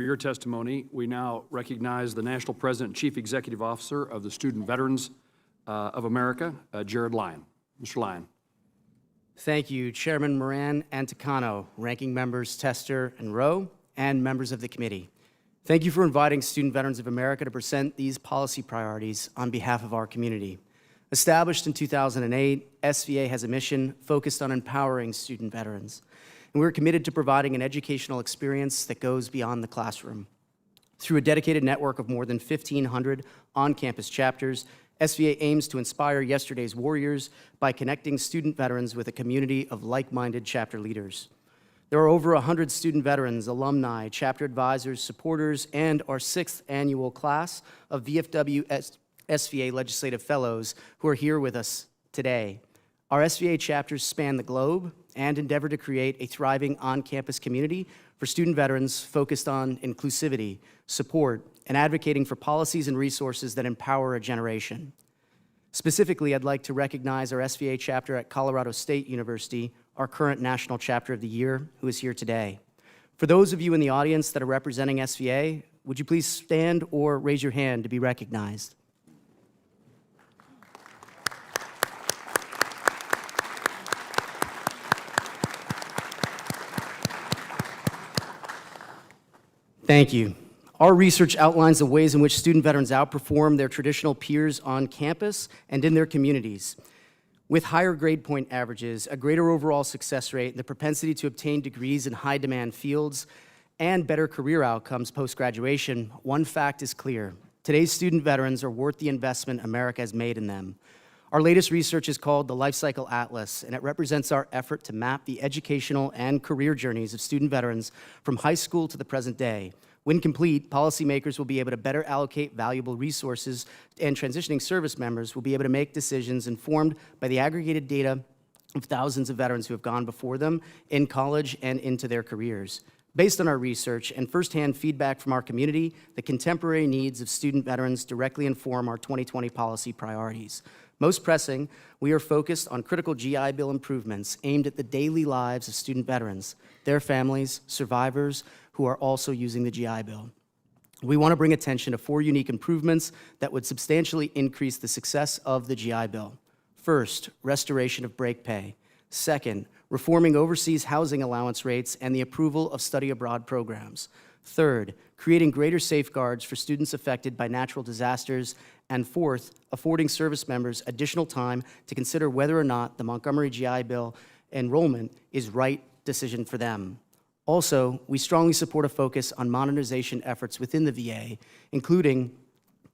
For your testimony, we now recognize the National President and Chief Executive Officer of the Student Veterans of America, Jared Lyon. Mr. Lyon. Thank you, Chairman Moran and Takano, ranking members Tester and Rowe, and members of the committee. Thank you for inviting Student Veterans of America to present these policy priorities on behalf of our community. Established in 2008, SVA has a mission focused on empowering student veterans, and we're committed to providing an educational experience that goes beyond the classroom. Through a dedicated network of more than 1,500 on-campus chapters, SVA aims to inspire yesterday's warriors by connecting student veterans with a community of like-minded chapter leaders. There are over 100 student veterans, alumni, chapter advisors, supporters, and our 6th annual class of VFW SVA Legislative Fellows who are here with us today. Our SVA chapters span the globe and endeavor to create a thriving on-campus community for student veterans focused on inclusivity, support, and advocating for policies and resources that empower a generation. Specifically, I'd like to recognize our SVA chapter at Colorado State University, our current National Chapter of the Year, who is here today. For those of you in the audience that are representing SVA, would you please stand or raise your hand to be recognized? Thank you. Our research outlines the ways in which student veterans outperform their traditional peers on campus and in their communities. With higher grade point averages, a greater overall success rate, and the propensity to obtain degrees in high-demand fields, and better career outcomes post-graduation, one fact is clear. Today's student veterans are worth the investment America has made in them. Our latest research is called the Life Cycle Atlas, and it represents our effort to map the educational and career journeys of student veterans from high school to the present day. When complete, policymakers will be able to better allocate valuable resources, and transitioning service members will be able to make decisions informed by the aggregated data of thousands of veterans who have gone before them in college and into their careers. Based on our research and firsthand feedback from our community, the contemporary needs of student veterans directly inform our 2020 policy priorities. Most pressing, we are focused on critical GI Bill improvements aimed at the daily lives of student veterans, their families, survivors who are also using the GI Bill. We want to bring attention to 4 unique improvements that would substantially increase the success of the GI Bill. First, restoration of break pay. Second, reforming overseas housing allowance rates and the approval of study abroad programs. Third, creating greater safeguards for students affected by natural disasters. And fourth, affording service members additional time to consider whether or not the Montgomery GI Bill enrollment is right decision for them. Also, we strongly support a focus on modernization efforts within the VA, including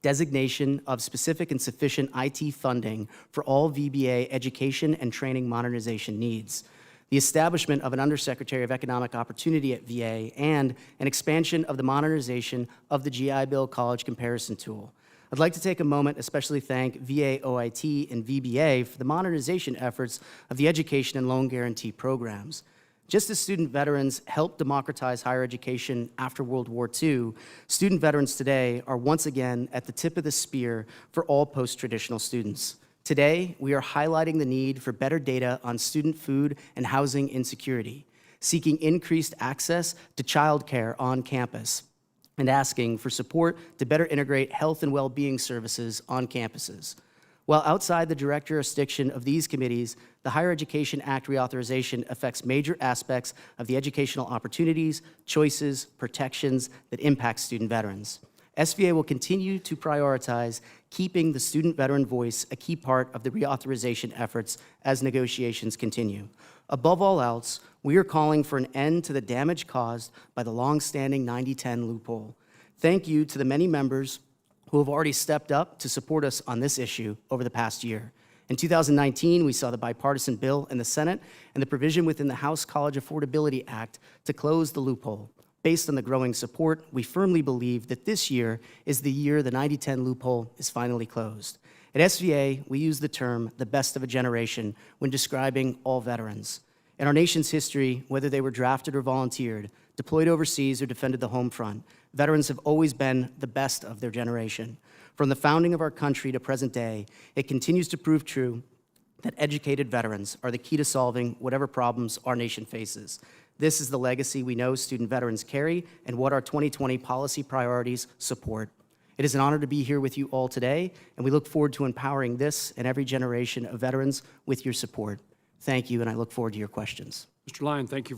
designation of specific and sufficient IT funding for all VBA education and training modernization needs, the establishment of an Undersecretary of Economic Opportunity at VA, and an expansion of the modernization of the GI Bill college comparison tool. I'd like to take a moment, especially thank VA OIT and VBA for the modernization efforts of the education and loan guarantee programs. Just as student veterans helped democratize higher education after World War II, student veterans today are once again at the tip of the spear for all post-traditional students. Today, we are highlighting the need for better data on student food and housing insecurity, seeking increased access to childcare on campus, and asking for support to better integrate health and well-being services on campuses. While outside the direct jurisdiction of these committees, the Higher Education Act reauthorization affects major aspects of the educational opportunities, choices, protections that impact student veterans. SVA will continue to prioritize keeping the student veteran voice a key part of the reauthorization efforts as negotiations continue. Above all else, we are calling for an end to the damage caused by the long-standing 90-10 loophole. Thank you to the many members who have already stepped up to support us on this issue over the past year. In 2019, we saw the bipartisan bill in the Senate and the provision within the House College Affordability Act to close the loophole. Based on the growing support, we firmly believe that this year is the year the 90-10 loophole is finally closed. At SVA, we use the term the best of a generation when describing all veterans. In our nation's history, whether they were drafted or volunteered, deployed overseas or defended the home front, veterans have always been the best of their generation. From the founding of our country to present day, it continues to prove true that educated veterans are the key to solving whatever problems our nation faces. This is the legacy we know student veterans carry and what our 2020 policy priorities support. It is an honor to be here with you all today, and we look forward to empowering this and every generation of veterans with your support. Thank you, and I look forward to your questions. Mr. Lyon, thank you